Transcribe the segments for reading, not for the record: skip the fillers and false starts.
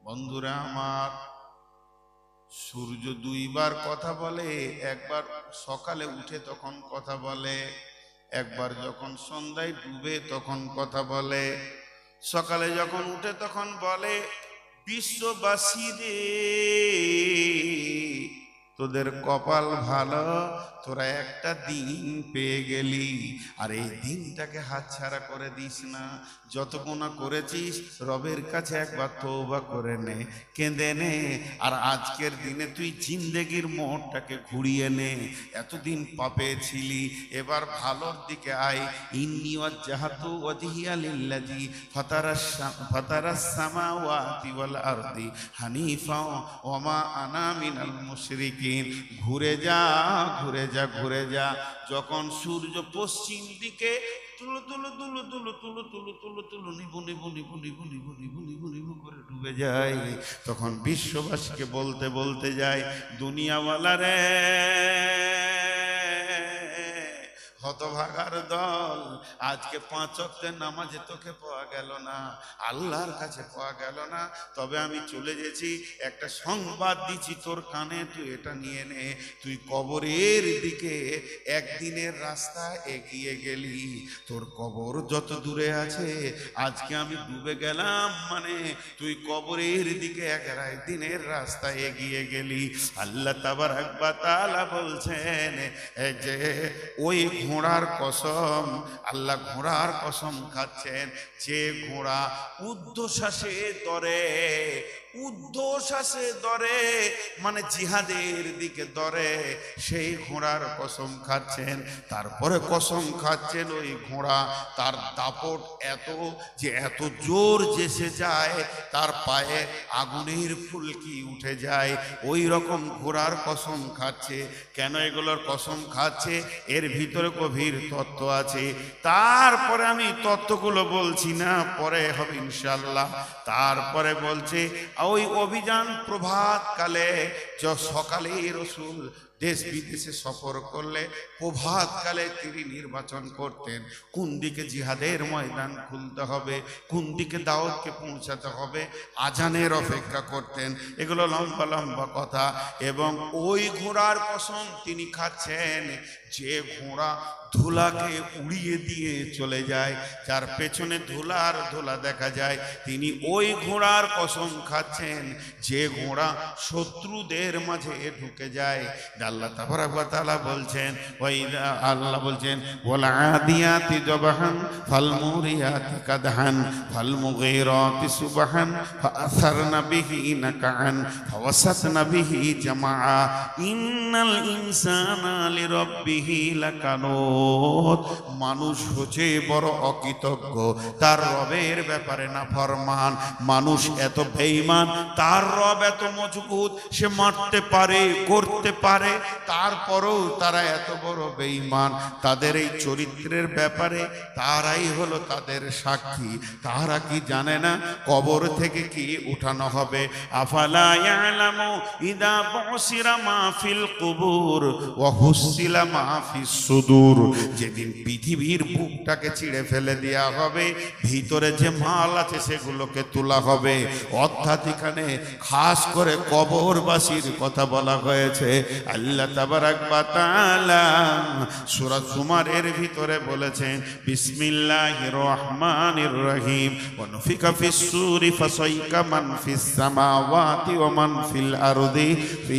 বন্ধুরা আমার, সূর্য দুইবার কথা বলে। একবার সকালে উঠে তখন কথা বলে, একবার যখন সন্ধ্যায় ডুবে তখন কথা বলে। সকালে যখন উঠে তখন বলে, বিশ্ববাসী রে তোদের কপাল ভালো, তোরা একটা দিন পেয়ে গেলি, আর এই দিনটাকে হাতছাড়া করে দিস না। যত গুনাহ করেছিস রবের কাছে একবার তওবা করে নে, কেঁদে নে, আর আজকের দিনে তুই জিন্দেগির মোড়টাকে ঘুরিয়ে নে। এতদিন পাপে ছিলি, এবার ভালোর দিকে আয়। ইন্নী ওয়াজ্জাহতু ওয়াজহিয়া লিল্লাযী ফাতারাস সামাওয়াতি ওয়াল আরদি হানিফা ওয়া মা আনা মিনাল মুশরিকিন। ঘুরে যা, ঘুরে যা, ঘুরে যা। যখন সূর্য পশ্চিম দিকে তুলু তুলু তুলু তুলু তুলু তুলু তুলু তুলু নিবু নিবু নিবু নিবু নিবু নিবু নিবু নিবু করে ডুবে যায়, তখন বিশ্ববাসীকে বলতে বলতে যায়, দুনিয়াওয়ালা রে, হতভাগার দল, আজকে 5 ওয়াক্তের নামাজে তোকে পাওয়া গেল না, আল্লাহর কাছে পাওয়া গেল না। তবে আমি চলে গেছি, একটা সংবাদ দিচ্ছি তোর কানে, তুই এটা নিয়ে নে। তুই কবরের দিকে একদিনের রাস্তা এগিয়ে গেলি, তোর কবর যত দূরে আছে, আজকে আমি ডুবে গেলাম মানে তুই কবরের দিকে একদিনের রাস্তা এগিয়ে গেলি। আল্লাহ তাবারাক ওয়া তাআলা বলছেন যে ওই ঘোড়ার কসম, আল্লাহ ঘোড়ার কসম খাচ্ছেন, যে ঘোড়া ঊর্ধ্বশ্বাসে দরে, ঊর্ধ্বশ্বাসে দরে মানে জিহাদের দিকে দরে, সেই ঘোড়ার কসম খাচ্ছেন। তারপরে কসম খাচ্ছেন ওই ঘোড়া, তার দাপট এত যে এত জোর যেসে যায়, তার পায়ে আগুনের ফুলকি উঠে যায়, ওই রকম ঘোড়ার কসম খাচ্ছে। কেন এগুলোর কসম খাচ্ছে? এর ভিতরে গভীর তত্ত্ব আছে। তারপরে আমি তত্ত্বগুলো বলছি না, পরে হবে ইনশাআল্লাহ। তারপরে বলছে ওই অভিযান প্রভাতকালে, সকালে রাসূল দেশ বিদেশে সফর করলে প্রভাতকালে তিনি নির্বাচন করতেন কোন দিকে জিহাদের ময়দান খুলতে হবে, কোন দিকে দাওয়াতকে পৌঁছাতে হবে, আজানের অপেক্ষা করতেন। এগুলো লম্বা লম্বা কথা। এবং ওই ঘোড়ার কসম তিনি খাচ্ছেন, যে ঘোড়া ধুলাকে উড়িয়ে দিয়ে চলে যায়, যার পেছনে ধুলার ধুলা দেখা যায়, তিনি ওই ঘোড়ার কসম খাচ্ছেন, যে ঘোড়া শত্রুদের মাঝে ঢুকে যায়। আল্লাহ তাবারাক ওয়া তাআলা বলছেন, আল্লাহ বলছেন, ওয়াল আদিয়াতি দবহান ফাল মুরিয়াতি কাদহান ফাল মুগীরাতি সুবহান ফাআসারনা বিহি নাকান ফাওয়াসাতনা বিহি জামাআ ইন্নাল ইনসানা লিরাব্বিহি লাকানুত। মানুষ হচ্ছে বড় অকৃতজ্ঞ, তার রবের ব্যাপারে নাফরমান। মানুষ এত বেঈমান, তার রব এত মজবুত, সে মারতে পারে, করতে পারে, তারপরেও তারা এত বড় বেঈমান। তাদের এই চরিত্রের ব্যাপারে তারাই হলো তাদের সাক্ষী। তারা কি জানে না কবর থেকে কি উঠানো হবে? আফালা ইয়ালামু ইদা বুসিরা মা ফিল কুবুর ওয়া হুসিলা মা ফিস সুদূর। যেদিন পৃথিবীর বুকটাকে চিড়ে ফেলে দেয়া হবে, ভিতরে যে মাল আছে সেগুলোকে তোলা হবে। অর্থাৎ এখানে খাস করে কবরবাসীর কথা বলা হয়েছে। আল্লাহ তাবারাক ওয়া তাআলা সূরা জুমারের ভিতরে বলেছেন, বিসমিল্লাহির রহমানির রহিম, ওয়া নুফিকা ফিস সূরি ফাসাইকা মান ফিস সামাওয়াতি ওয়া মান ফিল আরদি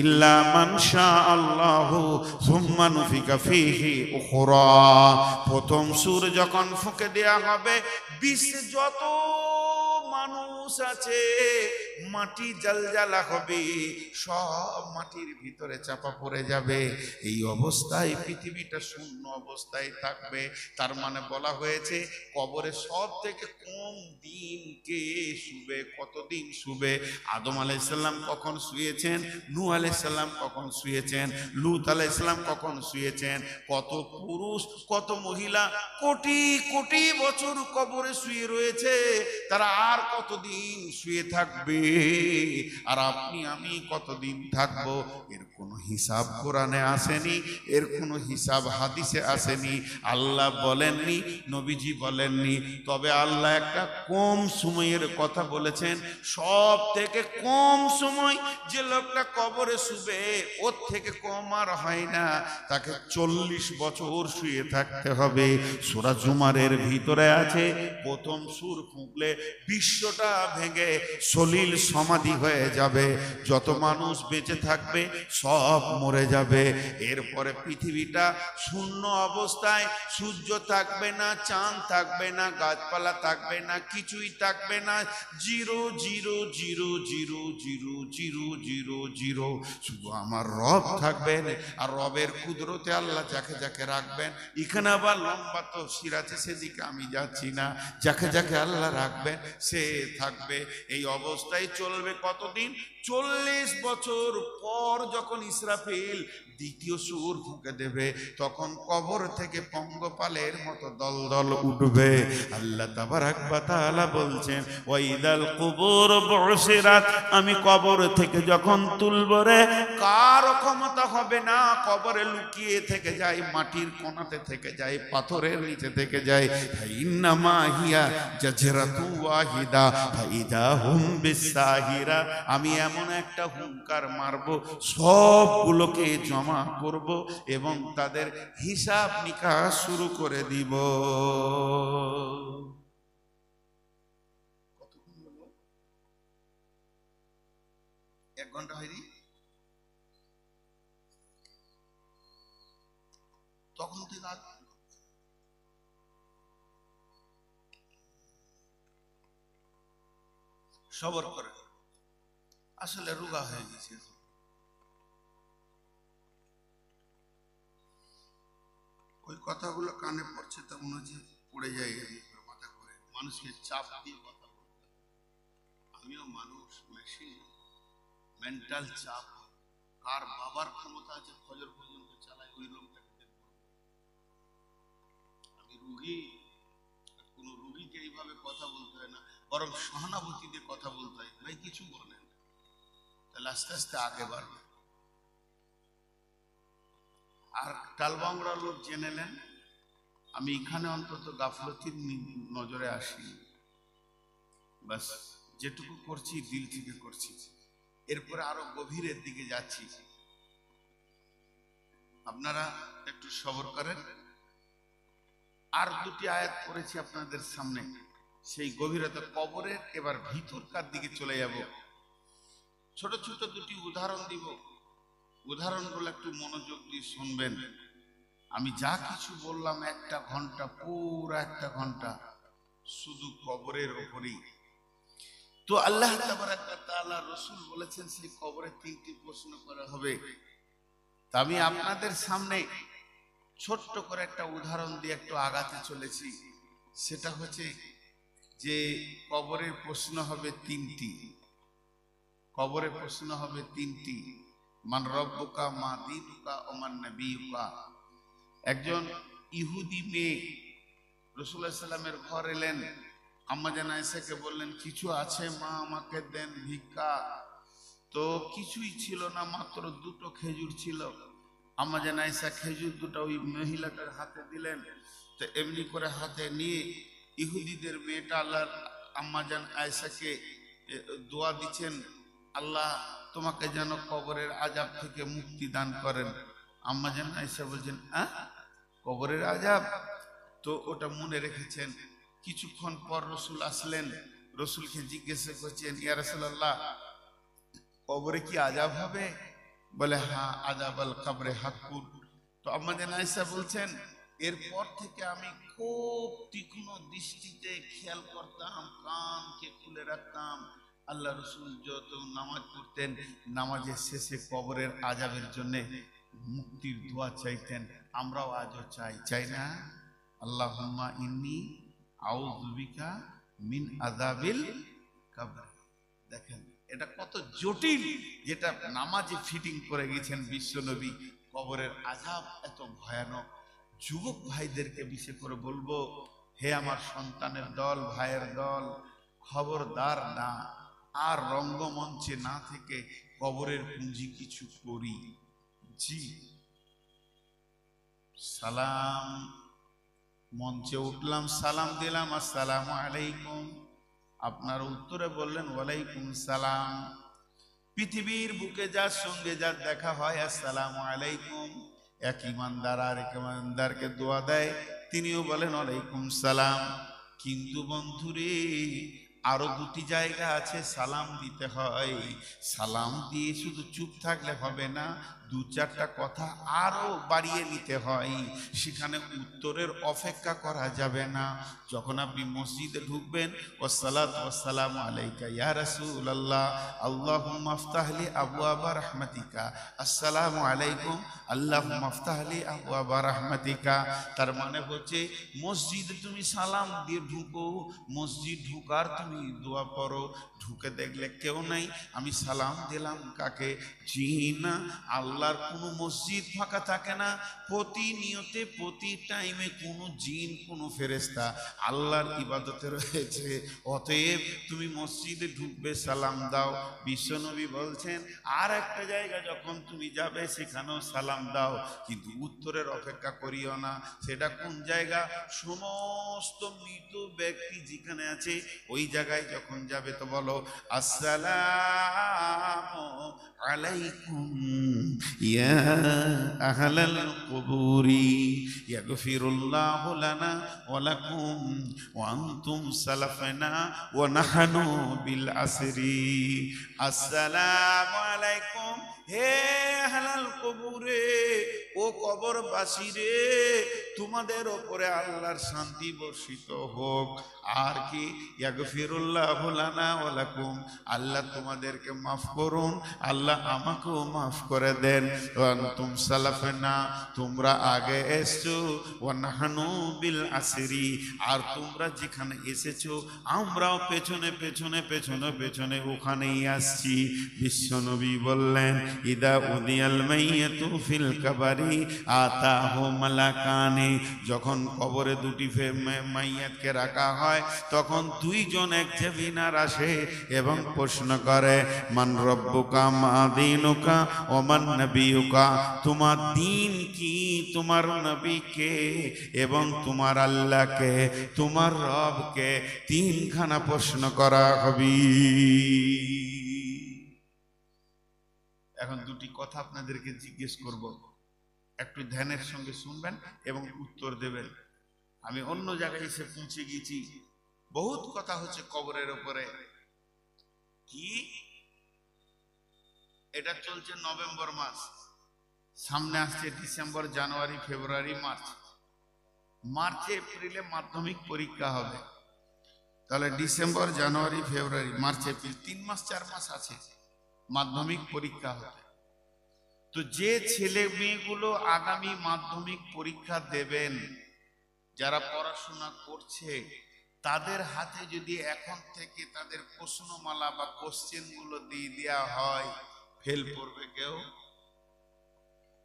ইল্লা মান শাআল্লাহু সুম্মা নুফিকা ফিহি উখরা। প্রথম সূর যখন ফুঁকে দেয়া হবে, বিশ্বে যত মানুষ আছে মাটি জালজালা হবে, সব মাটির ভিতরে চাপা পড়ে যাবে। এই অবস্থায় পৃথিবীটা শূন্য অবস্থায় থাকবে। তার মানে বলা হয়েছে কবরে সব থেকে কম দিন কে শুবে, কতদিন শুবে? আদম আলাইহিস সালাম কখন শুয়েছেন, নূহ আলাইহিস সালাম কখন শুয়েছেন, লূত আলাইহিস সালাম কখন শুয়েছেন, কত পুরুষ কত মহিলা কোটি কোটি বছর কবরে শুয়ে রয়েছে, তারা আর কতদিন কতদিন শুয়ে থাকবে আর আপনি আমি কতদিন থাকবো, এর কোনো হিসাব কোরআনে আসেনি, এর কোনো হিসাব হাদিসে আসেনি। আল্লাহ বলেননি, নবীজি বলেননি। তবে আল্লাহ একটা কম সময়ের কথা বলেছেন। সব থেকে কম সময় যে লোকটা কবরে শুবে, ওর থেকে কম আর হয় না। তাকে 40 বছর শুয়ে থাকতে হবে। সূরা জুমারের ভিতরে আছে, প্রথম সুর ফুঁকলে বিশ্বটা ভেঙে সলিল সমাধি হয়ে যাবে। যত মানুষ বেঁচে থাকবে সব মরে যাবে। এরপরে পৃথিবীটা শূন্য অবস্থায়, সূর্য থাকবে না, চাঁদ থাকবে না, গাছপালা থাকবে না, কিছুই থাকবে না। Zero zero zero zero zero zero zero zero. শুধু আমার রব থাকবেন, আর রবের কুদরতে আল্লাহ যাকে যাকে রাখবেন। এখানে আবার লম্বা তফসির আছে, সেদিকে আমি যাচ্ছি না। যাকে যাকে আল্লাহ রাখবেন সে থাকবে। এই অবস্থায় চলবে কতদিন? 40 বছর পর যখন ইসরাফিল দ্বিতীয় সুর ফুঁকে দেবে, তখন কবর থেকে পঙ্গপালের মতো দল দল উঠবে। আল্লাহ তাবারাক ওয়া তাআলা বলছেন, ওয়াইদাল কুবুর বুসিরাত, আমি কবর থেকে যখন তুলব রে, কার ক্ষমতা হবে না। কবরে লুকিয়ে থেকে যায়, মাটির কোণাতে থেকে যায়, পাথরের নিচে থেকে যায়। ইন্নামা হিয়া জাজরাতু ওয়াহিদা ফাইদা হুম বিসাহিরা, আমি এমন একটা হুঙ্কার মারব, সবগুলোকে জমা করব এবং তাদের হিসাব নিকাশ শুরু করে দিব। কতক্ষণ হলো? 1 ঘন্টা হয়নি? তখন থেকে সবর করে, আসলে রোগা হয়ে গেছে। ওই কথাগুলো কানে পড়ছে তো মনে হচ্ছে পড়ে যায় মাথা করে, মানুষকে চাপ দিয়ে কথা বলতে। আমিও মানুষ, মেশিন, মেন্টাল চাপ। কার বাবার ক্ষমতা আছে ফজর পর্যন্ত চালায়, ওই লোকটাকে দেখবো। আমি রুগী, কোন রুগীকে এইভাবে কথা বলতে হয় না, বরং সহানুভূতি দিয়ে কথা বলতে হয়। ভাই কিছু বলেন, তাহলে আস্তে আস্তে আগে বাড়বে। আর টালবাংলার লোক জেনে নেন, আমি এখানে অন্তত গাফলতির নজরে আসি। বাস যেটুকু করছি দিল থেকে করছি, এরপরে আরো গভীরের দিকে যাচ্ছি। আপনারা একটু সবর করেন। আর 2টি আয়াত পড়েছি আপনাদের সামনে, সেই গভীরতা কবরের এবার ভিতরকার দিকে চলে যাব। ছোট ছোট 2টি উদাহরণ দিব, উদাহরণগুলো একটু মনোযোগ দিয়ে শুনবেন। আমি যা কিছু বললাম 1টা ঘন্টা, পুরো 1টা ঘন্টা শুধু কবরের উপরেই। তো আল্লাহ তাবারাক ওয়া তাআলা, রাসূল বলেছেন সেই কবরে 3টি প্রশ্ন করা হবে। তা আমি আপনাদের সামনে ছোট্ট করে একটা উদাহরণ দিয়ে একটু আগাতে চলেছি। সেটা হচ্ছে যে কবরের প্রশ্ন হবে 3টি। কবরের প্রশ্ন হবে 3টি। মান রব্বুকা, মা দীনুকা, ওয়া মান নবিয়ুকা। একজন ইহুদি মেয়ে রাসূলুল্লাহ সাল্লাল্লাহু আলাইহি ওয়াসাল্লামের ঘর এলেন। আম্মা জান আয়েশাকে বললেন, কিছু আছে মা, আমাকে দেন ভিক্ষা। তো কিছুই ছিল না, মাত্র 2টো খেজুর ছিল। আম্মা জান আয়েশা খেজুর 2টা ওই মহিলাটার হাতে দিলেন। তো এমনি করে হাতে নিয়ে ইহুদিদের মেয়েটা আল্লাহর আম্মা জান আয়েশাকে দোয়া দিচ্ছেন, আল্লাহ তোমাকে যেন কবরের আযাব থেকে মুক্তি দান করেন। আম্মা জান আয়েশা বলছেন, কবরের আযাব? তো ওটা মনে রেখেছেন। কিছুক্ষণ পর রসুল আসলেন, রসুলকে জিজ্ঞাসা করছেন, ইয়া রাসূলুল্লাহ, কবরে কি আযাব হবে? বলে, হ্যাঁ, আযাব আল কবরে হাক্কুন। তো আম্মা জান আয়েশা বলছেন, এরপর থেকে আমি খুব তীক্ষ্ণ দৃষ্টিতে খেয়াল করতাম, কানকে খুলে রাখতাম। আল্লাহ রসুল যত নামাজ পড়তেন, নামাজের শেষে কবরের আযাবের জন্য মুক্তির দোয়া চাইতেন। আমরাও আজও চাই, চাই না? আল্লাহুম্মা ইন্নী আউযু বিকা মিন আযাবিল কবর। দেখেন এটা কত জটিল, যেটা নামাজে ফিটিং করে গেছেন বিশ্বনবী। কবরের আযাব এত ভয়ানক। যুবক ভাইদেরকে বিশেষ করে বলবো, হে আমার সন্তানের দল, ভাইয়ের দল, খবরদার না, আর রঙ্গমঞ্চে না থেকে কবরের পুঁজি কিছু করি। জি, সালাম, মঞ্চে উঠলাম, সালাম দিলাম, আসসালামু আলাইকুম। আপনার উত্তরে বললেন ওয়ালাইকুম সালাম। পৃথিবীর বুকে যার সঙ্গে যার দেখা হয় আসসালামু আলাইকুম, এক ইমানদার আর এক ইমানদারকে দোয়া দেয়, তিনিও বলেন ওয়ালাইকুম সালাম। কিন্তু বন্ধুরে, আরো দুটি জায়গা আছে সালাম দিতে হয়। সালাম দিয়ে শুধু চুপ থাকলে হবে না, দু চারটা কথা আরো বাড়িয়ে নিতে হয়। সেখানে উত্তরের অপেক্ষা করা যাবে না। যখন আপনি মসজিদে ঢুকবেন, ওয়াসসালাতু ওয়াসসালামু আলাইকা ইয়া রাসূলুল্লাহ, আল্লাহুম্মা আফতাহলি আবওয়াবা রাহমাতিকা, আসসালামু আলাইকুম আল্লাহুম্মা আফতাহলি আবওয়াবা রাহমাতিকা। তার মানে হচ্ছে মসজিদে তুমি সালাম দিয়ে ঢুকো, মসজিদ ঢুকার তুমি দোয়া পড়ো। ঢুকে দেখলে কেউ নাই, আমি সালাম দিলাম কাকে? জি না, আল্লাহর কোনো মসজিদ ফাঁকা থাকে না। প্রতিনিয়তে প্রতি টাইমে কোনো জিন কোনো ফেরেশতা আল্লাহর ইবাদতে রয়েছে। অতএব তুমি মসজিদে ঢুকবে, সালাম দাও। বিশ্বনবী বলছেন আর একটা জায়গা যখন তুমি যাবে সেখানেও সালাম দাও, কিন্তু উত্তরের অপেক্ষা করিও না। সেটা কোন জায়গা? সমস্ত মৃত ব্যক্তি যেখানে আছে ওই জায়গায় যখন যাবে তো বলো আসসালামু আলাইকুম ইয়া আহলাল কুবুরি ইয়াগফিরুল্লাহু লানা ওয়া লাকুম ওয়া আনতুম সালাফানা ওয়া নাহনু বিল আসরি। আসসালামু আলাইকুম, হে আহলাল কুবুরে, ও কবরবাসী রে, তোমাদের ওপরে আল্লাহর শান্তি বর্ষিত হোক। আর কি? ইয়াগফিরুল্লাহু লানা ওয়া লাকুম, আল্লাহ তোমাদেরকে মাফ করুন, আল্লাহ আমাকেও মাফ করে দেন। ওয়া আনতুম সালাফানা, তোমরা আগে এসছো, ওয়া নাহনু বিল আসরি, আর তোমরা যেখানে এসেছো আমরাও পেছনে পেছনে পেছনে পেছনে ওখানেই আসছি। বিশ্বনবী বললেন ইদা উদিয়াল মাইয়াতু ফিল কাবারি আতাহু মালাকানি, যখন কবরে দুটি মাইয়াতকে রাখা হয় তখন দুইজন এক্সামিনার আসে এবং প্রশ্ন করে মান রব্বুকা মা দীনুকা ওয়া মান নবিয়ুকা, তোমার দ্বীন কি, তোমার নবী কে এবং তোমার আল্লাহ কে, তোমার রব কে। তিনখানা প্রশ্ন করা হবে। এখন দুটি কথা আপনাদেরকে জিজ্ঞেস করব, একটু ধ্যানের সঙ্গে শুনবেন এবং উত্তর দেবেন। আমি অন্য জায়গায় এসে পৌঁছে গিয়েছি, বহুত কথা হচ্ছে কবরের উপরে। কি এটা চলছে নভেম্বর মাস, সামনে আসছে ডিসেম্বর, জানুয়ারি, ফেব্রুয়ারি, মার্চ। মার্চে এপ্রিলে মাধ্যমিক পরীক্ষা হবে, তাহলে ডিসেম্বর, জানুয়ারি, ফেব্রুয়ারি, মার্চ, এপ্রিল 3 মাস 4 মাস আছে মাধ্যমিক পরীক্ষা হবে। তো যে ছেলে মেয়েগুলো আগামী মাধ্যমিক পরীক্ষা দেবেন, যারা পড়াশোনা করছে, তাদের হাতে যদি এখন থেকে তাদের প্রশ্নমালা বা কোশ্চেন গুলো দিয়ে দেওয়া হয়, ফেল করবে কেউ?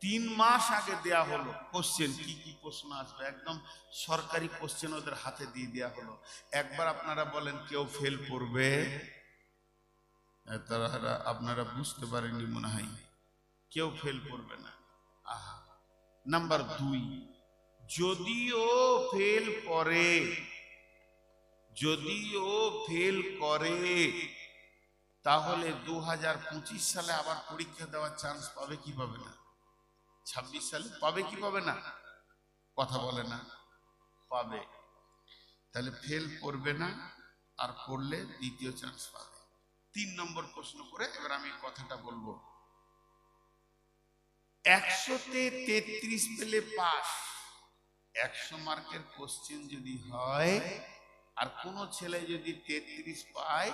3 মাস আগে দেয়া হলো কোশ্চেন, কি কি প্রশ্ন আসবে, একদম সরকারি কোশ্চেন ওদের হাতে দিয়ে দেওয়া হলো। একবার আপনারা বলেন কেউ ফেল করবে? তারা আপনারা বুঝতে পারেননি মনে হয়, কেউ ফেল করবে না। আহা। নাম্বার 2, যদিও ফেল করে, যদিও ফেল করে, তাহলে 2025 সালে আবার পরীক্ষা দেওয়ার চান্স পাবে কি পাবে না? 26 সালে পাবে কি পাবে না? কথা বলে না, পাবে। তাহলে ফেল করবে না, আর করলে দ্বিতীয় চান্স পাবে। 3 নম্বর প্রশ্ন করে এবার আমি কথাটা বলবো। 100-তে 33 পেলে পাস। 100 মার্কের কোশ্চেন যদি হয় আর কোন ছেলে যদি 33 পায়,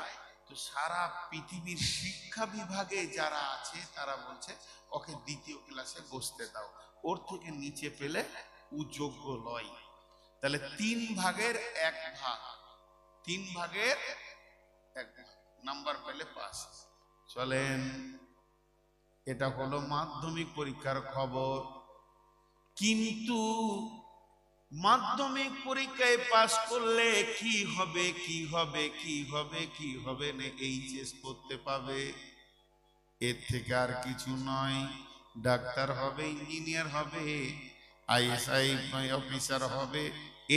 তো সারা পৃথিবীর শিক্ষা বিভাগে যারা আছে তারা বলছে ওকে দ্বিতীয় ক্লাসে বসতে দাও, ওর থেকে নিচে পেলে ও যোগ্য নয়। তাহলে 3 ভাগের 1 ভাগ, 3 ভাগের 1 ভাগ নাম্বার পেলে পাস। চলেন, এটা হলো মাধ্যমিক পরীক্ষার খবর। কিন্তু মাধ্যমিক পরীক্ষায় পাশ করলে কি হবে কি হবে কি হবে কি হবে না এইচএস করতে পাবে, এর থেকে আর কিছু নয়। ডাক্তার হবে, ইঞ্জিনিয়ার হবে, আইএসআই অফিসার হবে,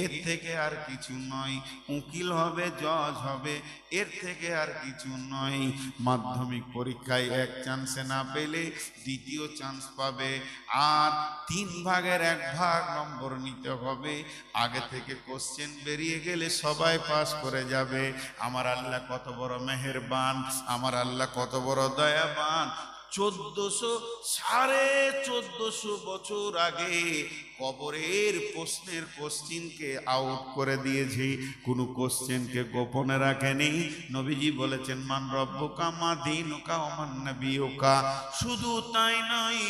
এর থেকে আর কিছু নয়। উকিল হবে, জজ হবে, এর থেকে আর কিছু নয়। মাধ্যমিক পরীক্ষায় এক চান্সে না পেলে দ্বিতীয় চান্স পাবে, আর 3/1 নম্বর নিতে হবে। আগে থেকে কোশ্চেন বেরিয়ে গেলে সবাই পাস করে যাবে। আমার আল্লাহ কত বড় মেহেরবান, আমার আল্লাহ কত বড় দয়াবান। 1400 বছর আগে কবরের প্রশ্নের কোশ্চেনকে আউট করে দিয়েছি, কোন কোশ্চেনকে গোপনে রাখেনি। নবীজি বলেছেন মান রব্বুকা মা দীনুকা ওয়া মান নাবিয়ুকা। শুধু তাই নয়,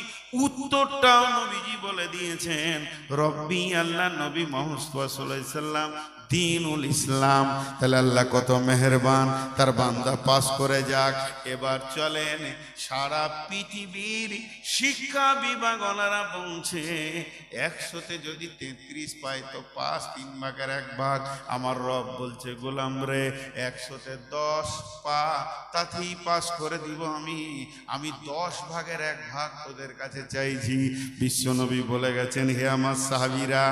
উত্তরটাও নবীজি বলে দিয়েছেন, রব্বি আল্লাহ, নবী মুহাম্মদ সাল্লাল্লাহু আলাইহি সাল্লাম, দীনুল ইসলাম। তাহলে আল্লাহ কত মেহেরবান, তার বান্দা পাস করে যাক। এবার চলেন, সারা পৃথিবীর শিক্ষা বিভাগ ওনারা বলছে 100তে যদি 33 পায় তো পাস, 3/1। আমার রব বলছে গোলাম রে 100তে 10 পা, তাতেই পাস করে দিব আমি 10/1 তোদের কাছে চাইছি। বিশ্বনবী বলে গেছেন, হে আমার সাহাবীরা,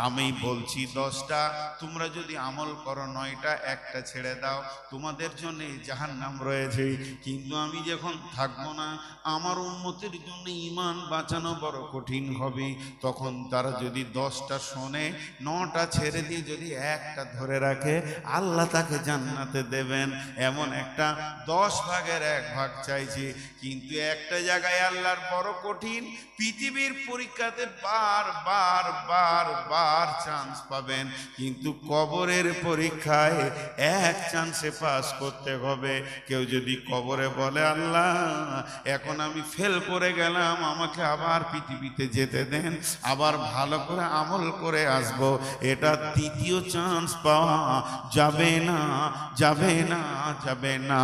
আমি বলছি 10টা, তোমরা যদি আমল করো 9টা, একটা ছেড়ে দাও, তোমাদের জন্য জাহান্নাম রয়েছে। কিন্তু আমি যখন থাকবো না, আমার উম্মতের জন্য ঈমান বাঁচানো বড় কঠিন হবে। তখন তারা যদি 10টা শোনে, 9টা ছেড়ে দিয়ে যদি একটা ধরে রাখে, আল্লাহ তাকে জান্নাতে দেবেন। এমন একটা 10/1 চাইছি। কিন্তু একটা জায়গায় আল্লাহর বড় কঠিন, পৃথিবীর পরীক্ষাতে বার চান্স পাবেন, কিন্তু কবরের পরীক্ষায় এক চান্সে পাস করতে হবে। কেউ যদি কবরে বলে আল্লাহ এখন আমি ফেল করে গেলাম, আমাকে আবার পৃথিবীতে যেতে দেন, আবার ভালো করে আমল করে আসব, এটা দ্বিতীয় চান্স পাওয়া যাবে না, যাবে না, যাবে না।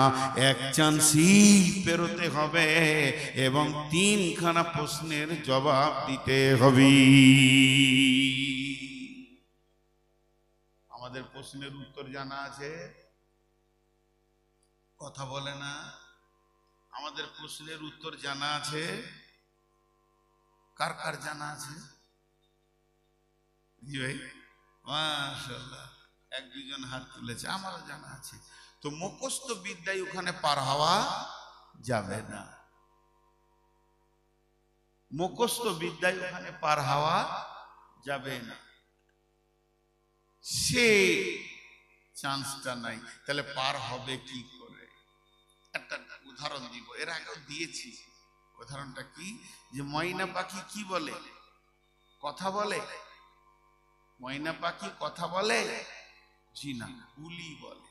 এক চান্সই পেরোতে হবে এবং 3খানা প্রশ্নের জবাব দিতে হবে। আমাদের প্রশ্নের উত্তর জানা আছে? কথা বলে না। আমাদের প্রশ্নের উত্তর জানা আছে? কার কার জানা আছে? জি ভাই, মাশাআল্লাহ, 1-2জন হাত তুলেছে। আমারও জানা আছে। তো মুখস্থ বিদ্যায় ওখানে পার হওয়া যাবে না, মুখস্থ বিদ্যায় ওখানে পার হওয়া যাবে না, সে চান্সটা নাই। তাহলে পার হবে কি করে? একটা উদাহরণ দিব, এর আগেও দিয়েছি। উদাহরণটা কি, যে ময়না পাখি কি বলে? কথা বলে। ময়না পাখি কথা বলে? জি না, বুলি বলে।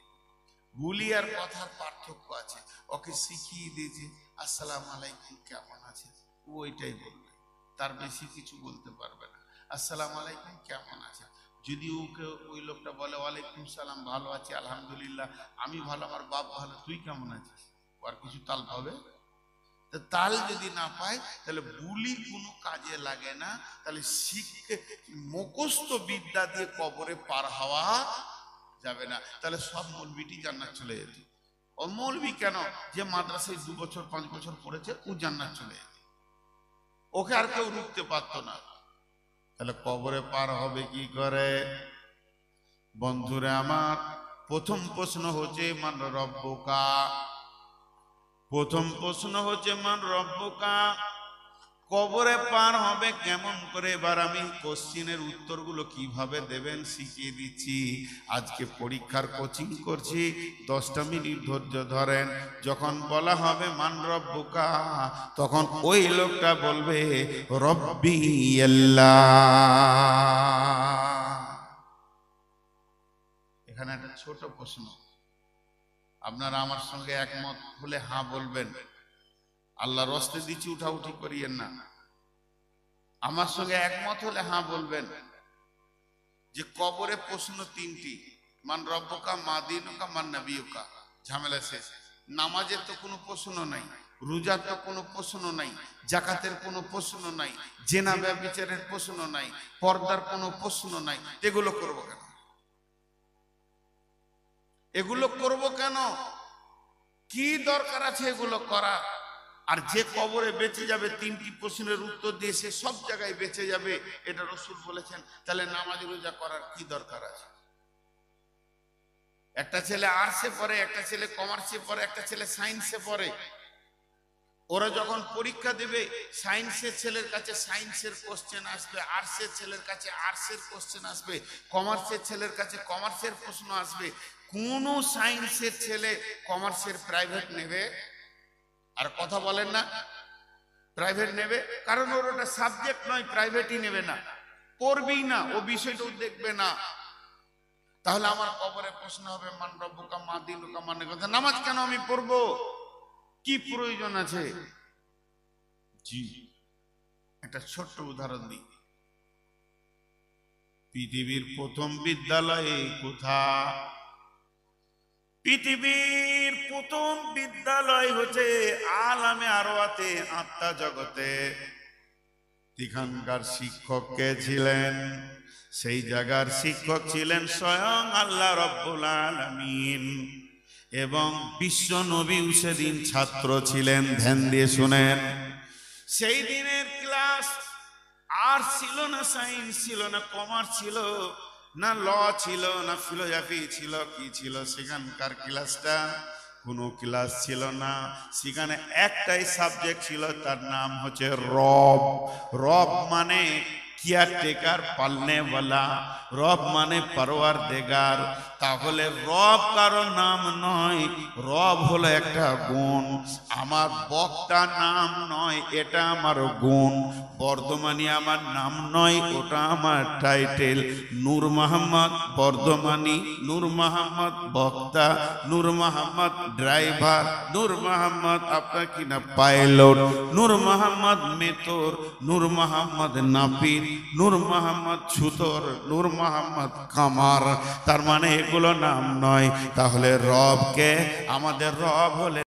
বুলি আর কথার পার্থক্য আছে। ওকে শিখিয়ে দিয়েছে আসসালামু আলাইকুম, কেমন আছে, ও ওইটাই বলবে, তার বেশি কিছু বলতে পারবে না। আসসালামু আলাইকুম, কেমন আছে। যদি ওকে ওই লোকটা বলে ওয়ালাইকুম সালাম, ভালো আছি আলহামদুলিল্লাহ, আমি ভালো, আমার বাপ ভালো, তুই কেমন আছিস, আর কিছু তাল পাবে? তাল যদি না পায় তাহলে বুলি কোনো কাজে লাগে না। তাহলে শিখে মুখস্থ বিদ্যা দিয়ে কবরে পার হওয়া যাবে না। তাহলে সব মৌলবিটি জান্নাত চলে যেত। ও মৌলবি কেন, যে মাদ্রাসায় 2 বছর 5 বছর পড়েছে, ও জান্নাত চলে যেত, ওকে আর কেউ রুখতে পারতো না। তাহলে কবরে পার হবে কি করে? বন্ধুরা আমার, প্রথম প্রশ্ন হচ্ছে মান রব্বুকা। প্রথম প্রশ্ন হচ্ছে মান রব্বুকা, কবরে পার হবে কেমন করে? এবার আমি কোশ্চেনের উত্তরগুলো কিভাবে দেবেন শিখিয়ে দিচ্ছি। আজকে পরীক্ষার কোচিং করছি, 10টা মিনিট ধৈর্য ধরেন। যখন বলা হবে মান রব্বুকা, তখন ওই লোকটা বলবে রব্বি আল্লাহ। এখানে একটা ছোট প্রশ্ন, আপনারা আমার সঙ্গে একমত হলে হ্যাঁ বলবেন। আল্লাহর রাস্তে দিচ্ছি, উঠাউঠি করিয়েন না। আমার সঙ্গে একমত হলে হ্যাঁ বলবেন যে কবরে প্রশ্ন 3টি, মান রব্বুকা, মা দীনুকা, মান নবিয়ুকা, ঝামেলা শেষ। নামাজের তো কোনো প্রশ্ন নাই, রোজার তো কোনো প্রশ্ন নাই, জাকাতের কোনো প্রশ্ন নাই, জেনা ব্যভিচারের প্রশ্ন নাই, পর্দার কোনো প্রশ্ন নাই। এগুলো করব কেন? এগুলো করব কেন? কি দরকার আছে এগুলো করা? আর যে কবরে বেঁচে যাবে তিনটি প্রশ্নের উত্তর দিয়ে সে সব জায়গায় বেঁচে যাবে, এটা রাসূল বলেছেন। তাহলে নামাজ রোজা করার কি দরকার আছে? একটা ছেলে আর্টসে পড়ে, একটা ছেলে কমার্সে পড়ে, একটা ছেলে সায়েন্সে পড়ে। ওরা যখন পরীক্ষা দেবে, সায়েন্সের ছেলের কাছে সায়েন্সের কোশ্চেন আসবে, আর্টসের ছেলের কাছে আর্টসের কোশ্চেন আসবে, কমার্সের ছেলের কাছে কমার্সের প্রশ্ন আসবে। কোন সায়েন্সের ছেলে কমার্সের প্রাইভেট নেবে? আর কথা বলেন না, প্রাইভেট নেবে? কারণ ওর ওটা সাবজেক্ট নয়, প্রাইভেটই নেবে না, পড়বেই না, ও বিষয়টাও দেখবে না। তাহলে আমার কবরে প্রশ্ন হবে মান রব্বুকা মা দিনুকা, মানে কথা নামাজ কেন আমি পড়বো? কি প্রয়োজন আছে? জি, একটা ছোট্ট উদাহরণ দিই। পৃথিবীর প্রথম বিদ্যালয় কোথায়? পৃথিবীর প্রথম বিদ্যালয় হচ্ছে আলামে আরওয়াতে, আত্মা জগতে। এখানকার শিক্ষক কে ছিলেন? সেই জায়গার শিক্ষক ছিলেন স্বয়ং আল্লাহ রাব্বুল আলামিন। এবং বিশ্ব নবী সেদিন ছাত্র ছিলেন। ধ্যান দিয়ে শুনেন, সেই দিনের ক্লাস আর্টস ছিল না, সায়েন্স ছিল না, কমার্স ছিল না, ল ছিল না, ফিলোসফি ছিল, কি ছিল? সেখানকার ক্লাসটা কোনো ক্লাস ছিল না। সেখানে একটাই সাবজেক্ট ছিল, তার নাম হচ্ছে রব। রব মানে কেয়ারটেকার, পালনেওয়ালা। রব মানে পরওয়ারদিগার। তাহলে রব কারো নাম নয়, রব হলো একটা গুণ। আমার বক্তা নাম নয়, এটা আমার গুণ। বর্ধমানী আমার নাম নয়, ওটা আমার টাইটেল। নূর মোহাম্মদ বর্ধমানী, নূর মোহাম্মদ বক্তা, নূর মোহাম্মদ ড্রাইভার, নূর মোহাম্মদ আপনার কিনা পাইলট, নূর মোহাম্মদ মেতর, নূর মোহাম্মদ নাপিত, নূর মোহাম্মদ ছুতর, নূর মোহাম্মদ কামার। তার মানে এগুলো নাম নয়। তাহলে রবকে, আমাদের রব হলে